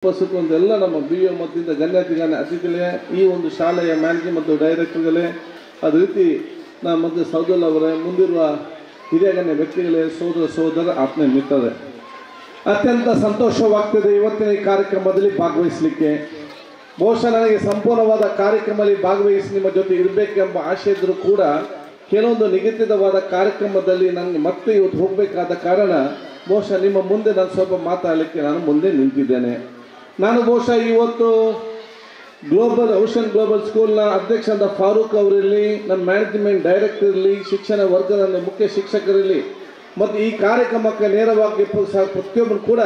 ಎಲ್ಲ ನಮ್ಮ BO ಮತ್ತಿಂದ ಗಣ್ಯಾತಿಗಣ್ಯ ಅತಿಥಿಗಳೇ, ಈ ಒಂದು ಶಾಲೆಯ ಮ್ಯಾನೇಜರ್ ಮತ್ತು ಡೈರೆಕ್ಟರ್ಗಳೇ, ಅದೇ ರೀತಿ ನಮ್ಮ ಮತ್ತು ಸೌದಲ್ ಅವರೇ, ಮುಂದಿರುವ ಹಿರಿಯ ಗಣ್ಯ ವ್ಯಕ್ತಿಗಳೇ, ಸೋದರ ಆತ್ಮೀಯ ಮಿತ್ರರೇ, ಅತ್ಯಂತ ಸಂತೋಷವಾಗ್ತದೆ ಇವತ್ತಿನ ಈ ಕಾರ್ಯಕ್ರಮದಲ್ಲಿ ಭಾಗವಹಿಸಲಿಕ್ಕೆ. ಬಹುಶಃ ನನಗೆ ಸಂಪೂರ್ಣವಾದ ಕಾರ್ಯಕ್ರಮದಲ್ಲಿ ಭಾಗವಹಿಸಿ ನಿಮ್ಮ ಜೊತೆ ಇರಬೇಕೆಂಬ ಆಶೆ ಇದ್ದರೂ ಕೂಡ ಕೆಲವೊಂದು ನಿಗದಿತವಾದ ಕಾರ್ಯಕ್ರಮದಲ್ಲಿ ನನಗೆ ಮತ್ತೆ ಇವತ್ತು ಹೋಗಬೇಕಾದ ಕಾರಣ ಬಹುಶಃ ನಿಮ್ಮ ಮುಂದೆ ನಾನು ಸ್ವಲ್ಪ ಮಾತಾಡಲಿಕ್ಕೆ ನಾನು ಮುಂದೆ ನಿಂತಿದ್ದೇನೆ. ನಾನು ಬಹುಶಃ ಇವತ್ತು ಓಷನ್ ಗ್ಲೋಬಲ್ ಸ್ಕೂಲ್ನ ಅಧ್ಯಕ್ಷರಾದ ಫಾರೂಕ್ ಅವರಿರಲಿ, ನಮ್ಮ ಮ್ಯಾನೇಜ್ಮೆಂಟ್ ಡೈರೆಕ್ಟರ್ ಇರಲಿ, ಶಿಕ್ಷಣ ವರ್ಗದ ಮುಖ್ಯ ಶಿಕ್ಷಕರಿರಲಿ ಮತ್ತು ಈ ಕಾರ್ಯಕ್ರಮಕ್ಕೆ ನೇರವಾಗಿ ಪ್ರತಿಯೊಬ್ಬರು ಕೂಡ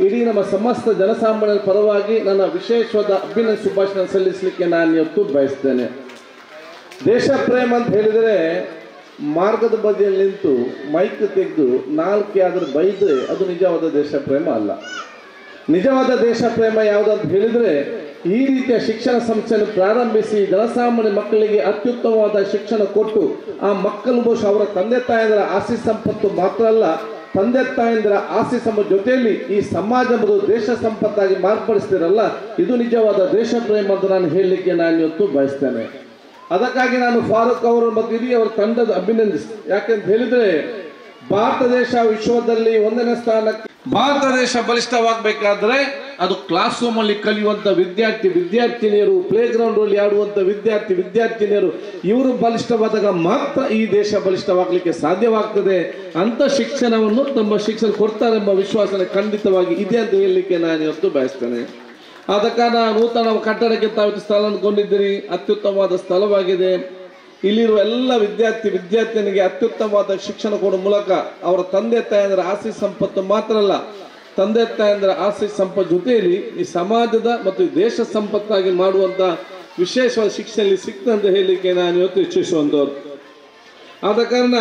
ಇಡೀ ನಮ್ಮ ಸಮಸ್ತ ಜನಸಾಮಾನ್ಯರ ಪರವಾಗಿ ನನ್ನ ವಿಶೇಷವಾದ ಅಭಿನಂದನೆ ಶುಭಾಶಯ ಸಲ್ಲಿಸಲಿಕ್ಕೆ ನಾನು ಇವತ್ತು ಬಯಸ್ತೇನೆ. ದೇಶ ಪ್ರೇಮ ಅಂತ ಹೇಳಿದರೆ ಮಾರ್ಗದ ಬದಿಯಲ್ಲಿ ನಿಂತು ಮೈಕ್ ತೆಗೆದು ನಾಲ್ಕು ಆದರೂ ಬೈದರೆ ಅದು ನಿಜವಾದ ದೇಶ ಪ್ರೇಮ ಅಲ್ಲ. ನಿಜವಾದ ದೇಶ ಪ್ರೇಮ ಯಾವುದಂತ ಹೇಳಿದರೆ ಈ ರೀತಿಯ ಶಿಕ್ಷಣ ಸಂಸ್ಥೆಯನ್ನು ಪ್ರಾರಂಭಿಸಿ ಜನಸಾಮಾನ್ಯ ಮಕ್ಕಳಿಗೆ ಅತ್ಯುತ್ತಮವಾದ ಶಿಕ್ಷಣ ಕೊಟ್ಟು ಆ ಮಕ್ಕಳು ಬಹುಶಃ ಅವರ ತಂದೆ ತಾಯಂದಿರ ಆಸ್ತಿ ಸಂಪತ್ತು ಮಾತ್ರ ಅಲ್ಲ, ತಂದೆ ತಾಯಂದಿರ ಆಸ್ತಿ ಸಂಪತ್ತು ಜೊತೆಯಲ್ಲಿ ಈ ಸಮಾಜ ಮತ್ತು ದೇಶ ಸಂಪತ್ತಾಗಿ ಮಾರ್ಪಡಿಸ್ತಿರಲ್ಲ, ಇದು ನಿಜವಾದ ದೇಶ ಪ್ರೇಮ ಅಂತ ನಾನು ಹೇಳಲಿಕ್ಕೆ ನಾನು ಇವತ್ತು ಬಯಸ್ತೇನೆ. ಅದಕ್ಕಾಗಿ ನಾನು ಫಾರೂಕ್ ಅವರು ಮತ್ತು ಇಡೀ ಅವರ ತಂಡದ ಅಭಿನಂದಿಸ್ತೀನಿ. ಯಾಕೆಂತ ಹೇಳಿದ್ರೆ ಭಾರತ ದೇಶ ವಿಶ್ವದಲ್ಲಿ 1ನೇ ಸ್ಥಾನಕ್ಕೆ. ಭಾರತ ದೇಶ ಬಲಿಷ್ಠವಾಗಬೇಕಾದ್ರೆ ಅದು ಕ್ಲಾಸ್ ರೂಮ್ ಅಲ್ಲಿ ಕಲಿಯುವಂತ ವಿದ್ಯಾರ್ಥಿನಿಯರು, ಪ್ಲೇ ಗ್ರೌಂಡ್ ಅಲ್ಲಿ ಆಡುವಂತ ವಿದ್ಯಾರ್ಥಿನಿಯರು ಇವರು ಬಲಿಷ್ಠವಾದಾಗ ಮಾತ್ರ ಈ ದೇಶ ಬಲಿಷ್ಠವಾಗಲಿಕ್ಕೆ ಸಾಧ್ಯವಾಗ್ತದೆ. ಅಂತ ಶಿಕ್ಷಣವನ್ನು ನಮ್ಮ ಶಿಕ್ಷಣ ಕೊಡ್ತಾರೆ ಎಂಬ ವಿಶ್ವಾಸ ಖಂಡಿತವಾಗಿ ಇದೆ ಅಂತ ಹೇಳಲಿಕ್ಕೆ ನಾನು ಇವತ್ತು ಬಯಸ್ತೇನೆ. ಆದ ಕಾರಣ ನೂತನ ಕಟ್ಟಡಕ್ಕೆ ತಾವು ಸ್ಥಳ ಅಂದ್ಕೊಂಡಿದ್ದೀರಿ, ಅತ್ಯುತ್ತಮವಾದ ಸ್ಥಳವಾಗಿದೆ. ಇಲ್ಲಿರುವ ಎಲ್ಲ ವಿದ್ಯಾರ್ಥಿನಿಗೆ ಅತ್ಯುತ್ತಮವಾದ ಶಿಕ್ಷಣ ಕೊಡುವ ಮೂಲಕ ಅವರ ತಂದೆ ತಾಯಂದಿರ ಆಸ್ತಿ ಸಂಪತ್ತು ಮಾತ್ರ ಅಲ್ಲ, ತಂದೆ ತಾಯಂದಿರ ಆಸ್ತಿ ಸಂಪತ್ತು ಜೊತೆಯಲ್ಲಿ ಈ ಸಮಾಜದ ಮತ್ತು ದೇಶ ಸಂಪತ್ತಾಗಿ ಮಾಡುವಂತ ವಿಶೇಷವಾದ ಶಿಕ್ಷಣ ಇಲ್ಲಿ ಸಿಗ್ತದೆ ಅಂತ ಹೇಳಲಿಕ್ಕೆ ನಾನು ಇವತ್ತು ಇಚ್ಛಿಸುವಂಥವ್ರು. ಆದ ಕಾರಣ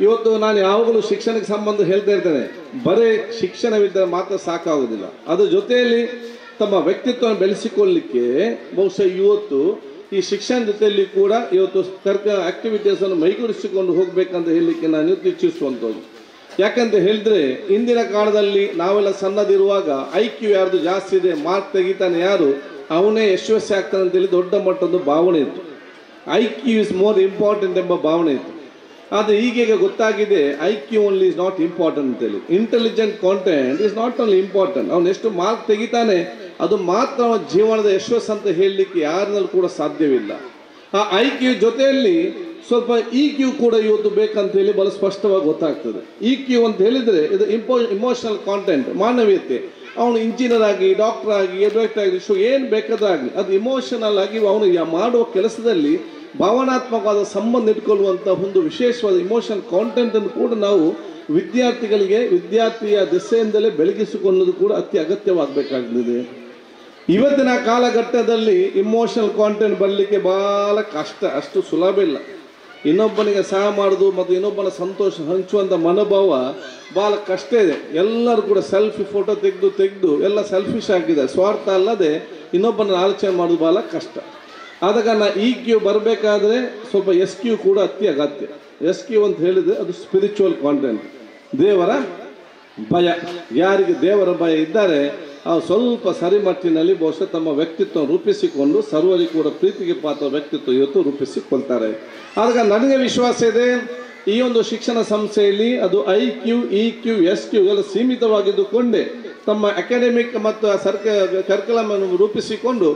ಇವತ್ತು ನಾನು ಯಾವಾಗಲೂ ಶಿಕ್ಷಣಕ್ಕೆ ಸಂಬಂಧ ಹೇಳ್ತಾ ಇರ್ತೇನೆ, ಬರೀ ಶಿಕ್ಷಣವಿದ್ದರೆ ಮಾತ್ರ ಸಾಕಾಗುವುದಿಲ್ಲ, ಅದ್ರ ಜೊತೆಯಲ್ಲಿ ತಮ್ಮ ವ್ಯಕ್ತಿತ್ವವನ್ನು ಬೆಳೆಸಿಕೊಳ್ಳಲಿಕ್ಕೆ ಬಹುಶಃ ಇವತ್ತು ಈ ಶಿಕ್ಷಣ ಜೊತೆಯಲ್ಲಿ ಕೂಡ ಇವತ್ತು ಆಕ್ಟಿವಿಟೀಸ್ ಅನ್ನು ಮೈಗೂಡಿಸಿಕೊಂಡು ಹೋಗ್ಬೇಕಂತ ಹೇಳಲಿಕ್ಕೆ ನಾನು ಇವತ್ತು ಇಚ್ಛಿಸುವಂಥದ್ದು. ಯಾಕಂತ ಹೇಳಿದ್ರೆ ಇಂದಿನ ಕಾಲದಲ್ಲಿ ನಾವೆಲ್ಲ ಸಣ್ಣದಿರುವಾಗ IQ ಯಾರ್ದು ಜಾಸ್ತಿ ಇದೆ, ಮಾರ್ಕ್ ತೆಗಿತಾನೆ ಯಾರು ಅವನೇ ಯಶಸ್ವಿ ಆಗ್ತಾನೆ ಅಂತೇಳಿ ದೊಡ್ಡ ಮಟ್ಟದ ಭಾವನೆ ಇತ್ತು. IQ ಇಸ್ ಮೋರ್ ಇಂಪಾರ್ಟೆಂಟ್ ಎಂಬ ಭಾವನೆ ಇತ್ತು. ಆದರೆ ಈಗೀಗ ಗೊತ್ತಾಗಿದೆ IQ only is not important ಅಂತೇಳಿ. Intelligent content is not only important, ಅವನು ಎಷ್ಟು ಮಾರ್ಕ್ ತೆಗಿತಾನೆ ಅದು ಮಾತ್ರ ಅವನ ಜೀವನದ ಯಶಸ್ಸು ಅಂತ ಹೇಳಲಿಕ್ಕೆ ಯಾರಿನಲ್ಲೂ ಕೂಡ ಸಾಧ್ಯವಿಲ್ಲ. ಆ IQ ಜೊತೆಯಲ್ಲಿ ಸ್ವಲ್ಪ EQ ಕೂಡ ಇವತ್ತು ಬೇಕಂತ ಹೇಳಿ ಬಹಳ ಸ್ಪಷ್ಟವಾಗಿ ಗೊತ್ತಾಗ್ತದೆ. EQ ಅಂತ ಹೇಳಿದ್ರೆ ಇದು ಇಮೋಷನಲ್ ಕಾಂಟೆಂಟ್, ಮಾನವೀಯತೆ. ಅವನು ಇಂಜಿನಿಯರ್ ಆಗಿ, ಡಾಕ್ಟರ್ ಆಗಿ, ಎಡ್ವೈಟರ್ ಆಗಿ, ಏನು ಬೇಕಾದಾಗಲಿ ಅದು ಇಮೋಷನಲ್ ಆಗಿ ಅವನು ಮಾಡುವ ಕೆಲಸದಲ್ಲಿ ಭಾವನಾತ್ಮಕವಾದ ಸಂಬಂಧ ಇಟ್ಕೊಳ್ಳುವಂಥ ಒಂದು ವಿಶೇಷವಾದ ಇಮೋಷನಲ್ ಕಾಂಟೆಂಟ್ ಅನ್ನು ಕೂಡ ನಾವು ವಿದ್ಯಾರ್ಥಿಯ ದೆಸೆಯಿಂದಲೇ ಬೆಳಗಿಸಿಕೊಳ್ಳೋದು ಕೂಡ ಅತಿ ಅಗತ್ಯವಾಗಬೇಕಾಗಿದೆ. ಇವತ್ತಿನ ಕಾಲಘಟ್ಟದಲ್ಲಿ ಇಮೋಷನಲ್ ಕಾಂಟೆಂಟ್ ಬರಲಿಕ್ಕೆ ಬಹಳ ಕಷ್ಟ, ಅಷ್ಟು ಸುಲಭ ಇಲ್ಲ. ಇನ್ನೊಬ್ಬನಿಗೆ ಸಹಾಯ ಮಾಡೋದು ಮತ್ತು ಇನ್ನೊಬ್ಬನ ಸಂತೋಷ ಹಂಚುವಂಥ ಮನೋಭಾವ ಬಹಳ ಕಷ್ಟ ಇದೆ. ಎಲ್ಲರೂ ಕೂಡ ಸೆಲ್ಫಿ ಫೋಟೋ ತೆಗೆದು ಎಲ್ಲ ಸೆಲ್ಫಿಶ್ ಆಗಿದೆ, ಸ್ವಾರ್ಥ ಅಲ್ಲದೆ ಇನ್ನೊಬ್ಬನ ಆಲೋಚನೆ ಮಾಡೋದು ಬಹಳ ಕಷ್ಟ. ಆದ ಕಾರಣ EQ ಬರಬೇಕಾದ್ರೆ ಸ್ವಲ್ಪ SQ ಕೂಡ ಅತಿ ಅಗತ್ಯ. SQ ಅಂತ ಹೇಳಿದ್ರೆ ಅದು ಸ್ಪಿರಿಚುವಲ್ ಕಾಂಟೆಂಟ್, ದೇವರ ಭಯ. ಯಾರಿಗೆ ದೇವರ ಭಯ ಇದ್ದಾರೆ ಅವ್ರು ಸ್ವಲ್ಪ ಸರಿಮಟ್ಟಿನಲ್ಲಿ ಬಹುಶಃ ತಮ್ಮ ವ್ಯಕ್ತಿತ್ವ ರೂಪಿಸಿಕೊಂಡು ಸರ್ವರಿಗೂ ಕೂಡ ಪ್ರೀತಿಗೆ ಪಾತ್ರ ವ್ಯಕ್ತಿತ್ವ ಇವತ್ತು ರೂಪಿಸಿಕೊಳ್ತಾರೆ. ಆದಾಗ ನನಗೆ ವಿಶ್ವಾಸ ಇದೆ ಈ ಒಂದು ಶಿಕ್ಷಣ ಸಂಸ್ಥೆಯಲ್ಲಿ ಅದು IQ, EQ, SQ ಎಲ್ಲ ಸೀಮಿತವಾಗಿದ್ದುಕೊಂಡೇ ತಮ್ಮ ಅಕಾಡೆಮಿಕ್ ಮತ್ತು ಕರಿಕ್ಯುಲಮ್ ಅನ್ನು ರೂಪಿಸಿಕೊಂಡು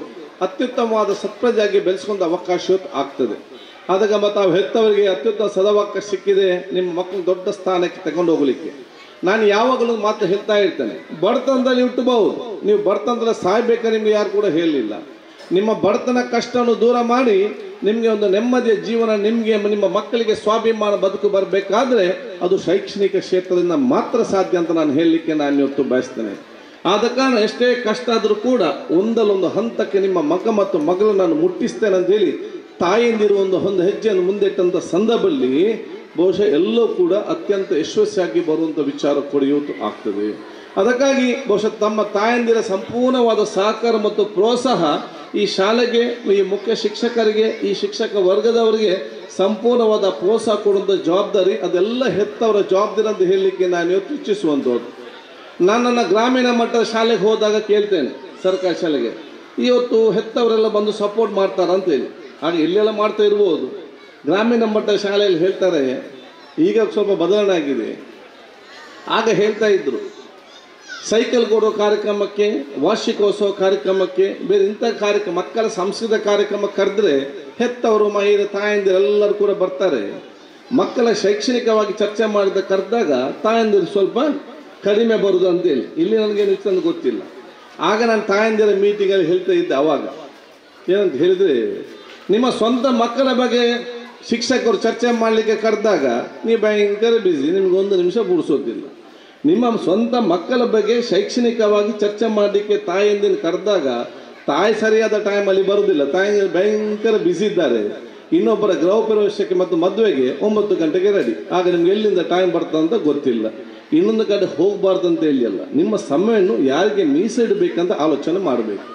ಅತ್ಯುತ್ತಮವಾದ ಸತ್ಪ್ರಜೆಯಾಗಿ ಬೆಳೆಸ್ಕೊಂಡ ಅವಕಾಶ ಆಗ್ತದೆ. ಆದಾಗ ಮತ್ತು ತಾವು ಹೆತ್ತವರಿಗೆ ಅತ್ಯುತ್ತಮ ಸದವಕಾಶ ಸಿಕ್ಕಿದೆ ನಿಮ್ಮ ಮಕ್ಕಳು ದೊಡ್ಡ ಸ್ಥಾನಕ್ಕೆ ತಗೊಂಡು ಹೋಗ್ಲಿಕ್ಕೆ. ನಾನು ಯಾವಾಗಲೂ ಮಾತು ಹೇಳ್ತಾ ಇರ್ತೇನೆ, ಬಡತನದಲ್ಲಿ ಹುಟ್ಟಬಹುದು, ನೀವು ಬಡತನದಲ್ಲಿ ಸಾಯ್ಬೇಕಾದ್ರೆ ನಿಮ್ಗೆ ಯಾರು ಕೂಡ ಹೇಳಲಿಲ್ಲ. ನಿಮ್ಮ ಬಡತನ ಕಷ್ಟವನ್ನು ದೂರ ಮಾಡಿ ನಿಮಗೆ ಒಂದು ನೆಮ್ಮದಿಯ ಜೀವನ, ನಿಮಗೆ ನಿಮ್ಮ ಮಕ್ಕಳಿಗೆ ಸ್ವಾಭಿಮಾನ ಬದುಕು ಬರಬೇಕಾದ್ರೆ ಅದು ಶೈಕ್ಷಣಿಕ ಕ್ಷೇತ್ರದಿಂದ ಮಾತ್ರ ಸಾಧ್ಯ ಅಂತ ನಾನು ಹೇಳಲಿಕ್ಕೆ ನಾನು ಇವತ್ತು ಬಯಸ್ತೇನೆ. ಆದ ಕಾರಣ ಎಷ್ಟೇ ಕಷ್ಟ ಆದರೂ ಕೂಡ ಒಂದಲ್ಲೊಂದು ಹಂತಕ್ಕೆ ನಿಮ್ಮ ಮಗ ಮತ್ತು ಮಗಳು ನಾನು ಮುಟ್ಟಿಸ್ತೇನೆ ಅಂತೇಳಿ ತಾಯಿಯಂದಿರುವ ಒಂದು ಹೆಜ್ಜೆಯನ್ನು ಮುಂದಿಟ್ಟಂಥ ಸಂದರ್ಭದಲ್ಲಿ ಬಹುಶಃ ಎಲ್ಲವೂ ಕೂಡ ಅತ್ಯಂತ ಯಶಸ್ವಿಯಾಗಿ ಬರುವಂಥ ವಿಚಾರ ಕೂಡ ಇವತ್ತು ಆಗ್ತದೆ. ಅದಕ್ಕಾಗಿ ಬಹುಶಃ ತಮ್ಮ ತಾಯಂದಿರ ಸಂಪೂರ್ಣವಾದ ಸಹಕಾರ ಮತ್ತು ಪ್ರೋತ್ಸಾಹ ಈ ಶಾಲೆಗೆ, ಈ ಮುಖ್ಯ ಶಿಕ್ಷಕರಿಗೆ, ಈ ಶಿಕ್ಷಕ ವರ್ಗದವರಿಗೆ ಸಂಪೂರ್ಣವಾದ ಪ್ರೋತ್ಸಾಹ ಕೊಡುವಂಥ ಜವಾಬ್ದಾರಿ ಅದೆಲ್ಲ ಹೆತ್ತವರ ಜವಾಬ್ದಾರಿ ಅಂತ ಹೇಳಲಿಕ್ಕೆ ನಾನು ಇವತ್ತು ಇಚ್ಛಿಸುವಂಥದ್ದು. ನಾನು ನನ್ನ ಗ್ರಾಮೀಣ ಮಟ್ಟದ ಶಾಲೆಗೆ ಹೋದಾಗ ಕೇಳ್ತೇನೆ, ಸರ್ಕಾರಿ ಶಾಲೆಗೆ, ಇವತ್ತು ಹೆತ್ತವರೆಲ್ಲ ಬಂದು ಸಪೋರ್ಟ್ ಮಾಡ್ತಾರಂತೇಳಿ. ಹಾಗೆ ಇಲ್ಲೆಲ್ಲ ಮಾಡ್ತಾ ಇರ್ಬೋದು. ಗ್ರಾಮೀಣ ಮಟ್ಟದ ಶಾಲೆಯಲ್ಲಿ ಹೇಳ್ತಾರೆ, ಈಗ ಸ್ವಲ್ಪ ಬದಲಾವಣೆ ಆಗಿದೆ. ಆಗ ಹೇಳ್ತಾ ಇದ್ರು, ಸೈಕಲ್ ಕೊಡೋ ಕಾರ್ಯಕ್ರಮಕ್ಕೆ, ವಾರ್ಷಿಕೋತ್ಸವ ಕಾರ್ಯಕ್ರಮಕ್ಕೆ, ಬೇರೆ ಇಂಥ ಕಾರ್ಯಕ್ರಮ, ಮಕ್ಕಳ ಸಂಸ್ಕೃತ ಕಾರ್ಯಕ್ರಮ ಕರೆದ್ರೆ ಹೆತ್ತವರು, ಮಹಿಳೆ, ತಾಯಂದಿರೆಲ್ಲರೂ ಕೂಡ ಬರ್ತಾರೆ. ಮಕ್ಕಳ ಶೈಕ್ಷಣಿಕವಾಗಿ ಚರ್ಚೆ ಮಾಡಿದ ಕರೆದಾಗ ತಾಯಂದಿರು ಸ್ವಲ್ಪ ಕಡಿಮೆ ಬರುವುದು ಅಂತೇಳಿ. ಇಲ್ಲಿ ನನಗೇನು ಇಷ್ಟೊಂದು ಗೊತ್ತಿಲ್ಲ. ಆಗ ನಾನು ತಾಯಂದಿರ ಮೀಟಿಂಗಲ್ಲಿ ಹೇಳ್ತಾ ಇದ್ದೆ. ಅವಾಗ ಏನಂತ ಹೇಳಿದರೆ, ನಿಮ್ಮ ಸ್ವಂತ ಮಕ್ಕಳ ಬಗ್ಗೆ ಶಿಕ್ಷಕರು ಚರ್ಚೆ ಮಾಡಲಿಕ್ಕೆ ಕರೆದಾಗ ನೀವು ಭಯಂಕರ ಬ್ಯುಸಿ, ನಿಮ್ಗೆ ಒಂದು ನಿಮಿಷ ಬಿಡಿಸೋದಿಲ್ಲ. ನಿಮ್ಮ ಸ್ವಂತ ಮಕ್ಕಳ ಬಗ್ಗೆ ಶೈಕ್ಷಣಿಕವಾಗಿ ಚರ್ಚೆ ಮಾಡಲಿಕ್ಕೆ ತಾಯಿಯಂದಿನ ಕರೆದಾಗ ತಾಯಿ ಸರಿಯಾದ ಟೈಮಲ್ಲಿ ಬರುವುದಿಲ್ಲ. ತಾಯಿ ಭಯಂಕರ ಬ್ಯುಸಿ ಇದ್ದಾರೆ. ಇನ್ನೊಬ್ಬರ ಗೃಹ ಪ್ರವೇಶಕ್ಕೆ ಮತ್ತು ಮದುವೆಗೆ 9 ಗಂಟೆಗೆ ರೆಡಿ. ಆಗ ನಿಮ್ಗೆ ಎಲ್ಲಿಂದ ಟೈಮ್ ಬರ್ತದಂತ ಗೊತ್ತಿಲ್ಲ. ಇನ್ನೊಂದು ಕಡೆ ಹೋಗಬಾರ್ದು ಅಂತ ಹೇಳಿ ಅಲ್ಲ, ನಿಮ್ಮ ಸಮಯವನ್ನು ಯಾರಿಗೆ ಮೀಸಲಿಡಬೇಕಂತ ಆಲೋಚನೆ ಮಾಡಬೇಕು.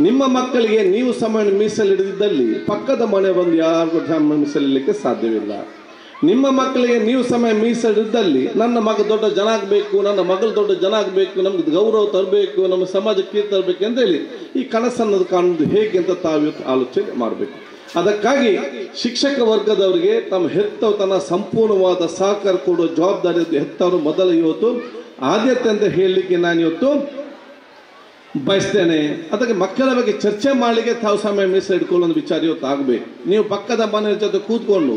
ನಿಮ್ಮ ಮಕ್ಕಳಿಗೆ ನೀವು ಸಮಯವನ್ನು ಮೀಸಲಿಡದಿದ್ದಲ್ಲಿ ಪಕ್ಕದ ಮನೆ ಬಂದು ಯಾರಿಗೂ ಸಮಯ ಮೀಸಲಿಡಲಿಕ್ಕೆ ಸಾಧ್ಯವಿಲ್ಲ. ನಿಮ್ಮ ಮಕ್ಕಳಿಗೆ ನೀವು ಸಮಯ ಮೀಸಲಿದ್ದಲ್ಲಿ ನನ್ನ ಮಗ ದೊಡ್ಡ ಜನ ಆಗಬೇಕು, ನನ್ನ ಮಗಳು ದೊಡ್ಡ ಜನ ಆಗಬೇಕು, ನಮ್ಗೆ ಗೌರವ ತರಬೇಕು, ನಮ್ಮ ಸಮಾಜಕ್ಕೆ ತರಬೇಕು ಅಂತ ಹೇಳಿ ಈ ಕನಸನ್ನು ಕಾಣುವುದು ಹೇಗೆ ಅಂತ ತಾವು ಆಲೋಚನೆ ಮಾಡಬೇಕು. ಅದಕ್ಕಾಗಿ ಶಿಕ್ಷಕ ವರ್ಗದವರಿಗೆ ತಮ್ಮ ಹೆತ್ತವರು ತನ್ನ ಸಂಪೂರ್ಣವಾದ ಸಹಕಾರ ಕೊಡುವ ಜವಾಬ್ದಾರಿ ಹೆತ್ತವರು ಮೊದಲು ಇವತ್ತು ಆದ್ಯತೆ ಅಂತ ಹೇಳಲಿಕ್ಕೆ ನಾನು ಇವತ್ತು ಬಯಸ್ತೇನೆ. ಅದಕ್ಕೆ ಮಕ್ಕಳ ಬಗ್ಗೆ ಚರ್ಚೆ ಮಾಡಲಿಕ್ಕೆ ತಾವು ಸಮಯ ಮೀಸಲಿಟ್ಕೊಳ್ಳೋ ಒಂದು ವಿಚಾರ ಇವತ್ತು ಆಗಬೇಕು. ನೀವು ಪಕ್ಕದ ಮನೆಯ ಜೊತೆ ಕೂತ್ಕೊಂಡು,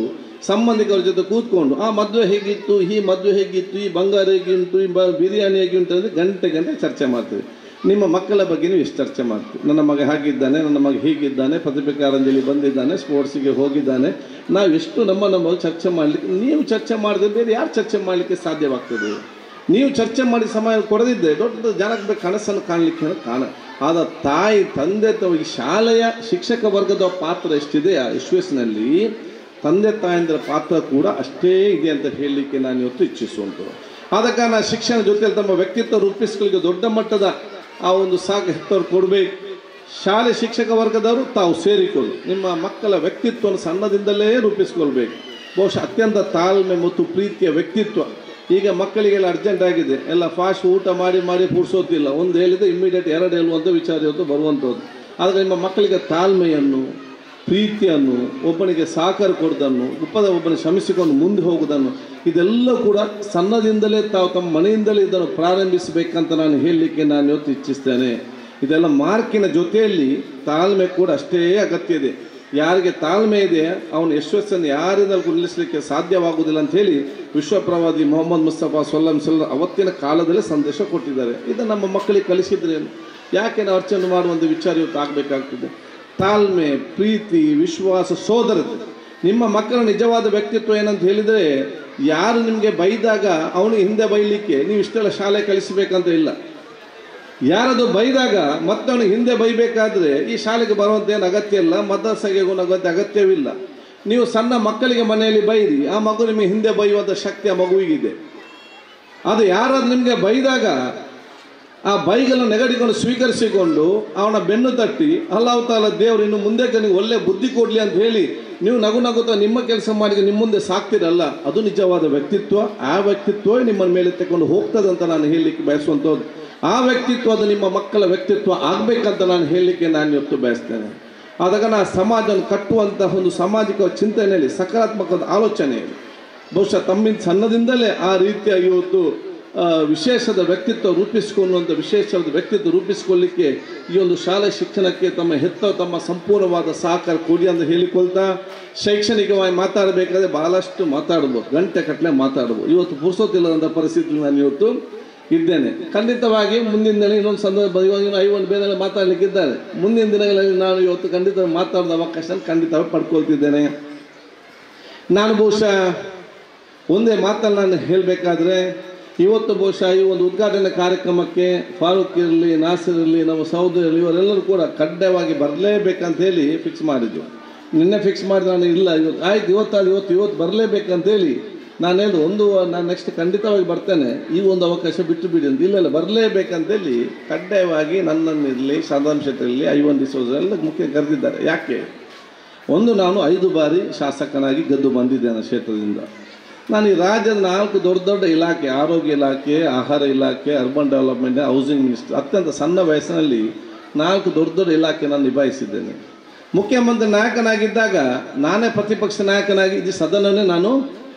ಸಂಬಂಧಿಕರ ಜೊತೆ ಕೂತ್ಕೊಂಡು, ಆ ಮದುವೆ ಹೇಗಿತ್ತು, ಈ ಮದುವೆ ಹೇಗಿತ್ತು, ಈ ಬಂಗಾರ ಹೇಗಿಂಟು, ಈ ಬಿರಿಯಾನಿ ಹೇಗಿಂಟು ಅಂದರೆ ಗಂಟೆ ಚರ್ಚೆ ಮಾಡ್ತೀವಿ. ನಿಮ್ಮ ಮಕ್ಕಳ ಬಗ್ಗೆ ನೀವು ಎಷ್ಟು ಚರ್ಚೆ ಮಾಡ್ತೀವಿ? ನನ್ನ ಮಗ ಹಾಗಿದ್ದಾನೆ, ನನ್ನ ಮಗ ಹೀಗಿದ್ದಾನೆ, ಪ್ರತಿಭೆ ಕಾರಂಜಿಯಲ್ಲಿ ಬಂದಿದ್ದಾನೆ, ಸ್ಪೋರ್ಟ್ಸಿಗೆ ಹೋಗಿದ್ದಾನೆ. ನಾವು ಎಷ್ಟು ನಮ್ಮ ಚರ್ಚೆ ಮಾಡಲಿಕ್ಕೆ, ನೀವು ಚರ್ಚೆ ಮಾಡಿದ್ರೆ ಬೇರೆ ಯಾರು ಚರ್ಚೆ ಮಾಡಲಿಕ್ಕೆ ಸಾಧ್ಯವಾಗ್ತದೆ? ನೀವು ಚರ್ಚೆ ಮಾಡಿ ಸಮಯ ಕೊಡದಿದ್ದರೆ ದೊಡ್ಡ ಜನಕ್ಕೆ ಕನಸನ್ನು ಕಾಣಲಿಕ್ಕೆ ಕಾಣ. ಆದ ತಾಯಿ, ತಂದೆ, ಈ ಶಾಲೆಯ ಶಿಕ್ಷಕ ವರ್ಗದ ಪಾತ್ರ ಎಷ್ಟಿದೆ ಆ ಯಶಸ್ಸಿನಲ್ಲಿ, ತಂದೆ ತಾಯಂದಿರ ಪಾತ್ರ ಕೂಡ ಅಷ್ಟೇ ಇದೆ ಅಂತ ಹೇಳಲಿಕ್ಕೆ ನಾನು ಇವತ್ತು ಇಚ್ಛಿಸುವಂಥದ್ದು. ಆದ ಕಾರಣ ಶಿಕ್ಷಣ ಜೊತೆಯಲ್ಲಿ ತಮ್ಮ ವ್ಯಕ್ತಿತ್ವ ರೂಪಿಸ್ಕೊಳ್ಳಿಕ್ಕೆ ದೊಡ್ಡ ಮಟ್ಟದ ಆ ಒಂದು ಹೆತ್ತವರು ಕೊಡಬೇಕು. ಶಾಲೆ ಶಿಕ್ಷಕ ವರ್ಗದವರು ತಾವು ಸೇರಿಕೊಂಡು ನಿಮ್ಮ ಮಕ್ಕಳ ವ್ಯಕ್ತಿತ್ವವನ್ನು ಸಣ್ಣದಿಂದಲೇ ರೂಪಿಸ್ಕೊಳ್ಬೇಕು. ಬಹುಶಃ ಅತ್ಯಂತ ತಾಳ್ಮೆ ಮತ್ತು ಪ್ರೀತಿಯ ವ್ಯಕ್ತಿತ್ವ. ಈಗ ಮಕ್ಕಳಿಗೆಲ್ಲ ಅರ್ಜೆಂಟ್ ಆಗಿದೆ, ಎಲ್ಲ ಫಾಸ್ಟ್ ಊಟ ಮಾಡಿ ಪೂರ್ಸೋತಿಲ್ಲ. ಒಂದು ಹೇಳಿದ್ರೆ ಇಮ್ಮಿಡಿಯೇಟ್ 2 ಹೇಳುವಂಥ ವಿಚಾರ ಇವತ್ತು ಬರುವಂಥದ್ದು. ಆದರೆ ನಿಮ್ಮ ಮಕ್ಕಳಿಗೆ ತಾಳ್ಮೆಯನ್ನು, ಪ್ರೀತಿಯನ್ನು, ಒಬ್ಬನಿಗೆ ಸಹಕಾರ ಕೊಡೋದನ್ನು, ಒಬ್ಬನಿಗೆ ಶ್ರಮಿಸಿಕೊಂಡು ಮುಂದೆ ಹೋಗೋದನ್ನು, ಇದೆಲ್ಲ ಕೂಡ ಸಣ್ಣದಿಂದಲೇ ತಾವು ತಮ್ಮ ಮನೆಯಿಂದಲೇ ಇದನ್ನು ಪ್ರಾರಂಭಿಸಬೇಕಂತ ನಾನು ಹೇಳಲಿಕ್ಕೆ ನಾನು ಇವತ್ತು ಇಚ್ಛಿಸ್ತೇನೆ. ಇದೆಲ್ಲ ಮಾರ್ಕಿನ ಜೊತೆಯಲ್ಲಿ ತಾಳ್ಮೆ ಕೂಡ ಅಷ್ಟೇ ಅಗತ್ಯ ಇದೆ. ಯಾರಿಗೆ ತಾಳ್ಮೆ ಇದೆ ಅವನ ಯಶಸ್ಸನ್ನು ಯಾರಿಂದಲೂ ನಿಲ್ಲಿಸಲಿಕ್ಕೆ ಸಾಧ್ಯವಾಗುವುದಿಲ್ಲ ಅಂತ ಹೇಳಿ ವಿಶ್ವಪ್ರವಾದಿ ಮೊಹಮ್ಮದ್ ಮುಸ್ತಫಾ ಸಲ್ಲಲ್ಲಾಹು ಅವತ್ತಿನ ಕಾಲದಲ್ಲೇ ಸಂದೇಶ ಕೊಟ್ಟಿದ್ದಾರೆ. ಇದನ್ನು ನಮ್ಮ ಮಕ್ಕಳಿಗೆ ಕಲಿಸಿದ್ರೇನು? ಯಾಕೆ ನಾವು ಅರ್ಚನೆ ಮಾಡುವಂಥ ವಿಚಾರ ಇವತ್ತು ಆಗಬೇಕಾಗ್ತದೆ? ತಾಳ್ಮೆ, ಪ್ರೀತಿ, ವಿಶ್ವಾಸ, ಸೋದರತೆ. ನಿಮ್ಮ ಮಕ್ಕಳ ನಿಜವಾದ ವ್ಯಕ್ತಿತ್ವ ಏನಂತ ಹೇಳಿದರೆ, ಯಾರು ನಿಮಗೆ ಬೈದಾಗ ಅವನಿಗೆ ಹಿಂದೆ ಬೈಲಿಕ್ಕೆ ನೀವು ಇಷ್ಟೆಲ್ಲ ಶಾಲೆ ಕಲಿಸಬೇಕಂತ ಇಲ್ಲ. ಯಾರದು ಬೈದಾಗ ಮತ್ತವನಿಗೆ ಹಿಂದೆ ಬೈಬೇಕಾದ್ರೆ ಈ ಶಾಲೆಗೆ ಬರುವಂಥ ಏನು ಅಗತ್ಯ ಇಲ್ಲ, ಮದ್ರಸೆಗೆ ಅಗತ್ಯವಿಲ್ಲ. ನೀವು ಸಣ್ಣ ಮಕ್ಕಳಿಗೆ ಮನೆಯಲ್ಲಿ ಬೈರಿ, ಆ ಮಗು ನಿಮಗೆ ಹಿಂದೆ ಬೈಯುವಂಥ ಶಕ್ತಿ ಆ ಮಗುವಿಗಿದೆ. ಅದು ಯಾರಾದ್ರೂ ನಿಮಗೆ ಬೈದಾಗ ಆ ಬೈಗಳನ್ನು ನೆಗಡಿಕೊಂಡು ಸ್ವೀಕರಿಸಿಕೊಂಡು ಅವನ ಬೆನ್ನು ತಟ್ಟಿ, ಅಲ್ಲಾಹ್ ತಾಲಾ ದೇವರು ಇನ್ನು ಮುಂದಕ್ಕೆ ನೀವು ಒಳ್ಳೆ ಬುದ್ಧಿ ಕೊಡಲಿ ಅಂತ ಹೇಳಿ ನೀವು ನಗುತ್ತಾ ನಿಮ್ಮ ಕೆಲಸ ಮಾಡಿ ನಿಮ್ಮ ಮುಂದೆ ಸಾಕ್ತಿರಲ್ಲ, ಅದು ನಿಜವಾದ ವ್ಯಕ್ತಿತ್ವ. ಆ ವ್ಯಕ್ತಿತ್ವ ನಿಮ್ಮನ್ನ ಮೇಲೆ ತಗೊಂಡು ಹೋಗ್ತದೆ ಅಂತ ನಾನು ಹೇಳಲಿಕ್ಕೆ ಬಯಸುವಂಥದ್ದು. ಆ ವ್ಯಕ್ತಿತ್ವ ಅದು ನಿಮ್ಮ ಮಕ್ಕಳ ವ್ಯಕ್ತಿತ್ವ ಆಗಬೇಕಂತ ನಾನು ಹೇಳಲಿಕ್ಕೆ ನಾನು ಇವತ್ತು ಬಯಸ್ತೇನೆ. ಆದಾಗ ನಾ ಸಮಾಜವನ್ನು ಕಟ್ಟುವಂತಹ ಒಂದು ಸಾಮಾಜಿಕ ಚಿಂತನೆಯಲ್ಲಿ ಸಕಾರಾತ್ಮಕ ಆಲೋಚನೆ ಬಹುಶಃ ತಮ್ಮಿಂದ ಸಣ್ಣದಿಂದಲೇ ಆ ರೀತಿಯಾಗಿ ಇವತ್ತು ವಿಶೇಷದ ವ್ಯಕ್ತಿತ್ವ ರೂಪಿಸಿಕೊಳ್ಳುವಂಥ ವಿಶೇಷವಾದ ವ್ಯಕ್ತಿತ್ವ ರೂಪಿಸಿಕೊಳ್ಳಲಿಕ್ಕೆ ಈ ಒಂದು ಶಾಲೆ ಶಿಕ್ಷಣಕ್ಕೆ ತಮ್ಮ ಸಂಪೂರ್ಣವಾದ ಸಹಕಾರ ಕೊಡಿ ಅಂತ ಹೇಳಿಕೊಳ್ತಾ, ಶೈಕ್ಷಣಿಕವಾಗಿ ಮಾತಾಡಬೇಕಾದ್ರೆ ಬಹಳಷ್ಟು ಮಾತಾಡ್ಬೋದು, ಗಂಟೆ ಕಟ್ಟಲೆ ಮಾತಾಡ್ಬೋದು. ಇವತ್ತು ಪುರ್ಸೋತಿಲ್ಲದಂಥ ಪರಿಸ್ಥಿತಿ ನಾನು ಇವತ್ತು ಇದ್ದೇನೆ. ಖಂಡಿತವಾಗಿ ಮುಂದಿನ ದಿನ ಇನ್ನೊಂದು ಸಂದರ್ಭ, ಇವಾಗ 5 ಬೇರೆ ಮಾತಾಡಲಿಕ್ಕಿದ್ದಾರೆ. ಮುಂದಿನ ದಿನಗಳಲ್ಲಿ ನಾನು ಇವತ್ತು ಖಂಡಿತ ಮಾತಾಡೋದ ಅವಕಾಶ ಖಂಡಿತವಾಗಿ ಪಡ್ಕೊಳ್ತಿದ್ದೇನೆ. ನಾನು ಬಹುಶಃ ಒಂದೇ ಮಾತನ್ನು ನಾನು ಹೇಳಬೇಕಾದ್ರೆ, ಇವತ್ತು ಬಹುಶಃ ಈ ಒಂದು ಉದ್ಘಾಟನೆ ಕಾರ್ಯಕ್ರಮಕ್ಕೆ ಫಾರೂಕ್ ಇರಲಿ, ನಾಸಿರ್ ಇರಲಿ, ನಮ್ಮ ಸಹೋದರ ಇರಲಿ, ಇವರೆಲ್ಲರೂ ಕೂಡ ಕಡ್ಡಾಯವಾಗಿ ಬರಲೇಬೇಕಂತ ಹೇಳಿ ಫಿಕ್ಸ್ ಮಾಡಿದ್ದು. ನಿನ್ನೆ ಫಿಕ್ಸ್ ಮಾಡಿ ನಾನು ಇಲ್ಲ, ಇವತ್ತು ಆಯ್ತು, ಇವತ್ತು ಬರಲೇಬೇಕಂತೇಳಿ ನಾನು ಹೇಳಿದ್ರು. ನಾನು ನೆಕ್ಸ್ಟ್ ಖಂಡಿತವಾಗಿ ಬರ್ತೇನೆ, ಈ ಒಂದು ಅವಕಾಶ ಬಿಟ್ಟು ಬಿಡಿ ಅಂತ. ಇಲ್ಲ ಬರಲೇಬೇಕಂತೇಳಿ ಕಡ್ಡಾಯವಾಗಿ ನನ್ನನ್ನಿರಲಿ, ಸಾಧಾರಣ ಶೆಟ್ಟಿ ಇರಲಿ, ಐವನ್ ಡಿಸೋಜ ಎಲ್ಲ ಮುಖ್ಯ ಕರೆದಿದ್ದಾರೆ. ಯಾಕೆ? ನಾನು 5 ಬಾರಿ ಶಾಸಕನಾಗಿ ಗೆದ್ದು ಬಂದಿದ್ದೇನೆ ಕ್ಷೇತ್ರದಿಂದ. ನಾನು ಈ ರಾಜ್ಯದ 4 ದೊಡ್ಡ ದೊಡ್ಡ ಇಲಾಖೆ, ಆರೋಗ್ಯ ಇಲಾಖೆ, ಆಹಾರ ಇಲಾಖೆ, ಅರ್ಬನ್ ಡೆವಲಪ್ಮೆಂಟ್, ಹೌಸಿಂಗ್ ಮಿನಿಸ್ಟರ್, ಅತ್ಯಂತ ಸಣ್ಣ ವಯಸ್ಸಿನಲ್ಲಿ 4 ದೊಡ್ಡ ದೊಡ್ಡ ಇಲಾಖೆ ನಾನು ನಿಭಾಯಿಸಿದ್ದೇನೆ. ಮುಖ್ಯಮಂತ್ರಿ ನಾಯಕನಾಗಿದ್ದಾಗ ನಾನೇ ಪ್ರತಿಪಕ್ಷ ನಾಯಕನಾಗಿ ಈ ಸದನವನ್ನೇ ನಾನು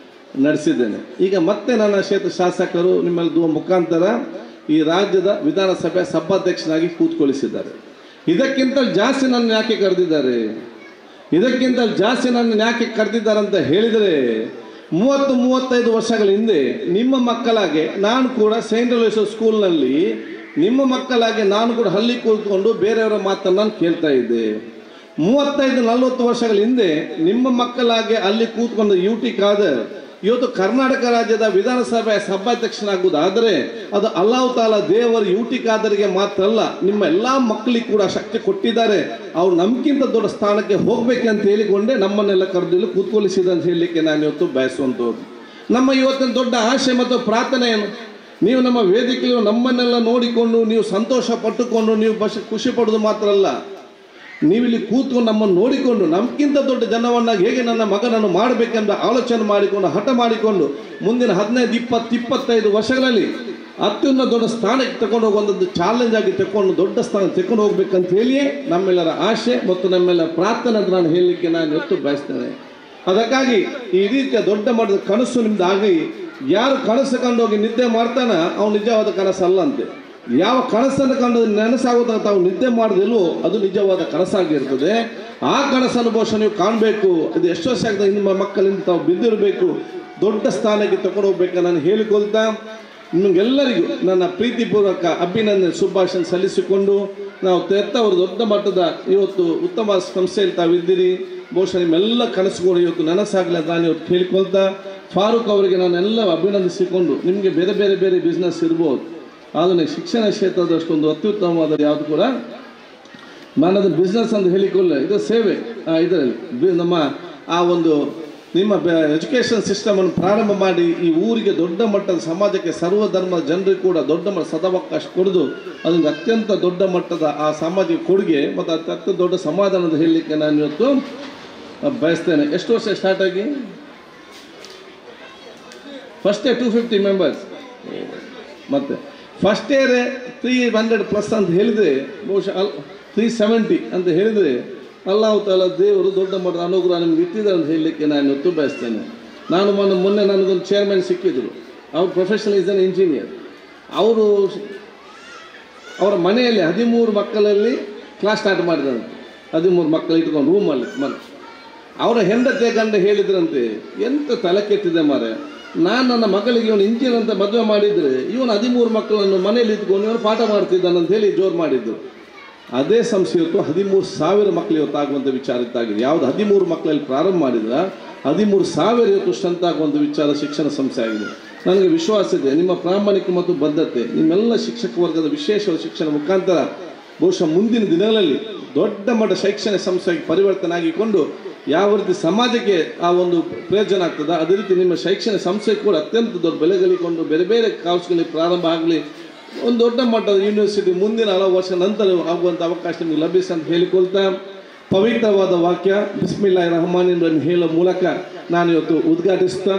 ನಡೆಸಿದ್ದೇನೆ. ಈಗ ಮತ್ತೆ ನನ್ನ ಕ್ಷೇತ್ರ ಶಾಸಕರು ನಿಮ್ಮೆಲ್ಲ ಮುಖಾಂತರ ಈ ರಾಜ್ಯದ ವಿಧಾನಸಭೆ ಸಭಾಧ್ಯಕ್ಷನಾಗಿ ಕೂತ್ಕೊಳ್ಳಿಸಿದ್ದಾರೆ. ಇದಕ್ಕಿಂತ ಜಾಸ್ತಿ ನನ್ನ ಯಾಕೆ ಕರೆದಿದ್ದಾರೆ, ಇದಕ್ಕಿಂತ ಜಾಸ್ತಿ ನನ್ನ ಯಾಕೆ ಕರೆದಿದ್ದಾರೆ ಅಂತ ಹೇಳಿದರೆ 30-35 ವರ್ಷಗಳ ಹಿಂದೆ ನಿಮ್ಮ ಮಕ್ಕಳಾಗೆ ನಾನು ಕೂಡ ಸೈಂಟ್ ಲೂಯಿಸ್ ಸ್ಕೂಲ್ನಲ್ಲಿ ನಿಮ್ಮ ಮಕ್ಕಳಾಗೆ ನಾನು ಕೂಡ ಹಳ್ಳಿ ಕೂತ್ಕೊಂಡು ಬೇರೆಯವರ ಮಾತನ್ನು ನಾನು ಕೇಳ್ತಾ ಇದ್ದೆ. 35-40 ವರ್ಷಗಳ ಹಿಂದೆ ನಿಮ್ಮ ಮಕ್ಕಳಾಗೆ ಅಲ್ಲಿ ಕೂತ್ಕೊಂಡು UT ಖಾದರ್ ಇವತ್ತು ಕರ್ನಾಟಕ ರಾಜ್ಯದ ವಿಧಾನಸಭೆ ಸಭಾಧ್ಯಕ್ಷನಾಗುವುದಾದರೆ ಅದು ಅಲ್ಲಾಹ್ ತಾಲಾ ದೇವರು UT ಖಾದರ್ಗೆ ಮಾತ್ರ ಅಲ್ಲ, ನಿಮ್ಮ ಎಲ್ಲ ಮಕ್ಕಳಿಗೆ ಕೂಡ ಶಕ್ತಿ ಕೊಟ್ಟಿದ್ದಾರೆ. ಅವ್ರು ನಮ್ಗಿಂತ ದೊಡ್ಡ ಸ್ಥಾನಕ್ಕೆ ಹೋಗ್ಬೇಕಂತ ಹೇಳಿಕೊಂಡೆ ನಮ್ಮನ್ನೆಲ್ಲ ಕರೆದಿಲ್ಲ ಕೂತ್ಕೊಳಿಸಿದ ಅಂತ ಹೇಳಲಿಕ್ಕೆ ನಾನು ಇವತ್ತು ಬಯಸುವಂಥದ್ದು. ನಮ್ಮ ಇವತ್ತಿನ ದೊಡ್ಡ ಆಶೆ ಮತ್ತು ಪ್ರಾರ್ಥನೆ ಏನು, ನೀವು ನಮ್ಮ ವೇದಿಕೆಯಲ್ಲಿ ನಮ್ಮನ್ನೆಲ್ಲ ನೋಡಿಕೊಂಡು ನೀವು ಸಂತೋಷ ಪಟ್ಟುಕೊಂಡು ನೀವು ಖುಷಿ ಪಡೋದು ಮಾತ್ರ ಅಲ್ಲ, ನೀವಿಲ್ಲಿ ಕೂತ್ಕೊಂಡು ನಮ್ಮನ್ನು ನೋಡಿಕೊಂಡು ನಮ್ಗಿಂತ ದೊಡ್ಡ ಜನವನ್ನಾಗಿ ಹೇಗೆ ನನ್ನ ಮಗನನ್ನು ಮಾಡಬೇಕೆಂಬ ಆಲೋಚನೆ ಮಾಡಿಕೊಂಡು ಹಠ ಮಾಡಿಕೊಂಡು ಮುಂದಿನ 15-20-25 ವರ್ಷಗಳಲ್ಲಿ ಅತ್ಯುನ್ನತ ದೊಡ್ಡ ಸ್ಥಾನಕ್ಕೆ ತಗೊಂಡು ಹೋಗುವಂಥದ್ದು ಚಾಲೆಂಜ್ ಆಗಿ ತಗೊಂಡು ದೊಡ್ಡ ಸ್ಥಾನ ತಗೊಂಡು ಹೋಗ್ಬೇಕಂತ ಹೇಳಿಯೇ ನಮ್ಮೆಲ್ಲರ ಆಶೆ ಮತ್ತು ನಮ್ಮೆಲ್ಲ ಪ್ರಾರ್ಥನೆ ಅಂತ ನಾನು ಹೇಳಲಿಕ್ಕೆ ನಾನು ಇವತ್ತು ಬಯಸ್ತೇನೆ. ಅದಕ್ಕಾಗಿ ಈ ರೀತಿಯ ದೊಡ್ಡ ಮಟ್ಟದ ಕನಸು ನಿಮ್ದು ಆಗಿ ಯಾರು ಕನಸು ಕಂಡೋಗಿ ನಿದ್ದೆ ಮಾಡ್ತಾನ ಅವ್ನು ನಿಜವಾದ ಕನಸಲ್ಲ ಅಂತೆ. ಯಾವ ಕನಸನ್ನು ಕಂಡು ನೆನಸಾಗುತ್ತ ತಾವು ನಿದ್ದೆ ಮಾಡೋದಿಲ್ವೋ ಅದು ನಿಜವಾದ ಕನಸಾಗಿರ್ತದೆ. ಆ ಕನಸನ್ನು ಬಹುಶಃ ನೀವು ಕಾಣಬೇಕು. ಇದು ಎಷ್ಟು ವರ್ಷ ಆಗ್ತದೆ ನಿಮ್ಮ ಮಕ್ಕಳಿಂದ ತಾವು ಬಿದ್ದಿರಬೇಕು, ದೊಡ್ಡ ಸ್ಥಾನಕ್ಕೆ ತಗೊಂಡು ಹೋಗ್ಬೇಕು ನಾನು ಹೇಳಿಕೊಳ್ತಾ ನಿಮಗೆಲ್ಲರಿಗೂ ನನ್ನ ಪ್ರೀತಿಪೂರ್ವಕ ಅಭಿನಂದನೆ ಶುಭಾಶಯ ಸಲ್ಲಿಸಿಕೊಂಡು ನಾವು ಅವರು ದೊಡ್ಡ ಮಟ್ಟದ ಇವತ್ತು ಉತ್ತಮ ಸಂಸ್ಥೆಯಲ್ಲಿ ತಾವಿದ್ದೀರಿ. ಬಹುಶಃ ನಿಮ್ಮೆಲ್ಲ ಕನಸುಗಳು ಇವತ್ತು ನನಸಾಗಲಿ ಅಂತ ನಾನು ಇವತ್ತು ಕೇಳಿಕೊಳ್ತಾ ಫಾರೂಕ್ ಅವರಿಗೆ ನಾನೆಲ್ಲ ಅಭಿನಂದಿಸಿಕೊಂಡು ನಿಮಗೆ ಬೇರೆ ಬೇರೆ ಬೇರೆ ಬಿಸ್ನೆಸ್ ಇರ್ಬೋದು, ಆದರೆ ಶಿಕ್ಷಣ ಕ್ಷೇತ್ರದಷ್ಟೊಂದು ಅತ್ಯುತ್ತಮವಾದ ಯಾವುದು ಕೂಡ ನಾನದು ಬಿಸ್ನೆಸ್ ಅಂತ ಹೇಳಿಕೊಳ್ಳ ಇದು ಸೇವೆ. ಇದರಲ್ಲಿ ನಮ್ಮ ಆ ಒಂದು ನಿಮ್ಮ ಎಜುಕೇಷನ್ ಸಿಸ್ಟಮನ್ನು ಪ್ರಾರಂಭ ಮಾಡಿ ಈ ಊರಿಗೆ ದೊಡ್ಡ ಮಟ್ಟದ ಸಮಾಜಕ್ಕೆ ಸರ್ವಧರ್ಮದ ಜನರಿಗೆ ಕೂಡ ದೊಡ್ಡ ಮಟ್ಟ ಸದಾವಕಾಶ ಕೊಡೋದು ಅದೊಂದು ಅತ್ಯಂತ ದೊಡ್ಡ ಮಟ್ಟದ ಆ ಸಾಮಾಜಿಕ ಕೊಡುಗೆ ಮತ್ತು ಅತ್ಯಂತ ದೊಡ್ಡ ಸಮಾಧಾನದ ಹೇಳಲಿಕ್ಕೆ ನಾನು ಇವತ್ತು ಬಯಸ್ತೇನೆ. ಎಷ್ಟು ವರ್ಷ ಸ್ಟಾರ್ಟ್ ಆಗಿ ಫಸ್ಟ್ 250 ಮೆಂಬರ್ಸ್, ಮತ್ತು ಫಸ್ಟ್ ಇಯರ್ 300+ ಅಂತ ಹೇಳಿದರೆ ಬಹುಶಃ 370 ಅಂತ ಹೇಳಿದರೆ ಅಲ್ಲಾಹ್ ತಾಲಾ ದೇವರು ದೊಡ್ಡ ಮಟ್ಟದ ಅನುಗ್ರಹ ನಿಮ್ಗೆ ಇಟ್ಟಿದ್ದಾರೆ ಅಂತ ಹೇಳಲಿಕ್ಕೆ ನಾನು ಇವತ್ತು ಬಯಸ್ತೇನೆ. ನಾನು ಮೊನ್ನೆ ನನಗೊಂದು ಚೇರ್ಮನ್ ಸಿಕ್ಕಿದ್ರು. ಅವ್ರು ಪ್ರೊಫೆಷನಲ್ ಈಸ್ ಅನ್ ಇಂಜಿನಿಯರ್. ಅವರ ಮನೆಯಲ್ಲಿ 13 ಮಕ್ಕಳಲ್ಲಿ ಕ್ಲಾಸ್ ಸ್ಟಾರ್ಟ್ ಮಾಡಿದಂತೆ. 13 ಮಕ್ಕಳು ಇಟ್ಕೊಂಡು ರೂಮಲ್ಲಿ ಅವರ ಹೆಂಡತಿ ಗಂಡ ಹೇಳಿದ್ರಂತೆ, ಎಂತ ತಲೆ ಕೆಟ್ಟಿದೆ ಮಾರೆ, ನಾನು ನನ್ನ ಮಗಳಿಗೆ ಇವನು ಇಂಜಿನಿಯರ್ ಅಂತ ಮದುವೆ ಮಾಡಿದರೆ ಇವನು 13 ಮಕ್ಕಳನ್ನು ಮನೆಯಲ್ಲಿ ಇಟ್ಕೊಂಡು ಇವನು ಪಾಠ ಮಾಡ್ತಿದ್ದಾನಂತ ಹೇಳಿ ಜೋರು ಮಾಡಿದ್ದು. ಅದೇ ಸಂಸ್ಥೆ ಇವತ್ತು 13,000 ಮಕ್ಕಳು ಇವತ್ತು ಆಗುವಂಥ ವಿಚಾರ ಇತ್ತಾಗಿದೆ. ಯಾವುದು 13 ಮಕ್ಕಳಲ್ಲಿ ಪ್ರಾರಂಭ ಮಾಡಿದ್ರೆ 13,000 ಇವತ್ತು ಸ್ಟ್ರೆಂತ್ ಆಗುವಂಥ ವಿಚಾರ ಶಿಕ್ಷಣ ಸಂಸ್ಥೆ ಆಗಿದೆ. ನನಗೆ ವಿಶ್ವಾಸ ಇದೆ ನಿಮ್ಮ ಪ್ರಾಮಾಣಿಕ ಮತ್ತು ಬದ್ಧತೆ, ನಿಮ್ಮೆಲ್ಲ ಶಿಕ್ಷಕ ವರ್ಗದ ವಿಶೇಷ ಶಿಕ್ಷಣ ಮುಖಾಂತರ ಬಹುಶಃ ಮುಂದಿನ ದಿನಗಳಲ್ಲಿ ದೊಡ್ಡ ಮಟ್ಟ ಶೈಕ್ಷಣಿಕ ಸಂಸ್ಥೆಗೆ ಪರಿವರ್ತನೆ ಆಗಿಕೊಂಡು ಯಾವ ರೀತಿ ಸಮಾಜಕ್ಕೆ ಆ ಒಂದು ಪ್ರಯೋಜನ ಆಗ್ತದೆ ಅದೇ ರೀತಿ ನಿಮ್ಮ ಶೈಕ್ಷಣಿಕ ಸಂಸ್ಥೆ ಕೂಡ ಅತ್ಯಂತ ದೊಡ್ಡ ಬೆಲೆಗಳಿಕೊಂಡು ಬೇರೆ ಬೇರೆ ಕೋರ್ಸ್ಗಳಿಗೆ ಪ್ರಾರಂಭ ಆಗಲಿ, ಒಂದು ದೊಡ್ಡ ಮಟ್ಟದ ಯೂನಿವರ್ಸಿಟಿ ಮುಂದಿನ ಹಲವು ವರ್ಷ ನಂತರ ಆಗುವಂಥ ಅವಕಾಶ ನಿಮಗೆ ಲಭಿಸಿ ಅಂತ ಹೇಳಿಕೊಳ್ತಾ ಪವಿತ್ರವಾದ ವಾಕ್ಯ ಬಿಸ್ಮಿಲ್ಲಾಹಿರ್ ರಹಮಾನಿರ್ ರಹೀಮ್ ಹೇಳೋ ಮೂಲಕ ನಾನು ಇವತ್ತು ಉದ್ಘಾಟಿಸ್ತಾ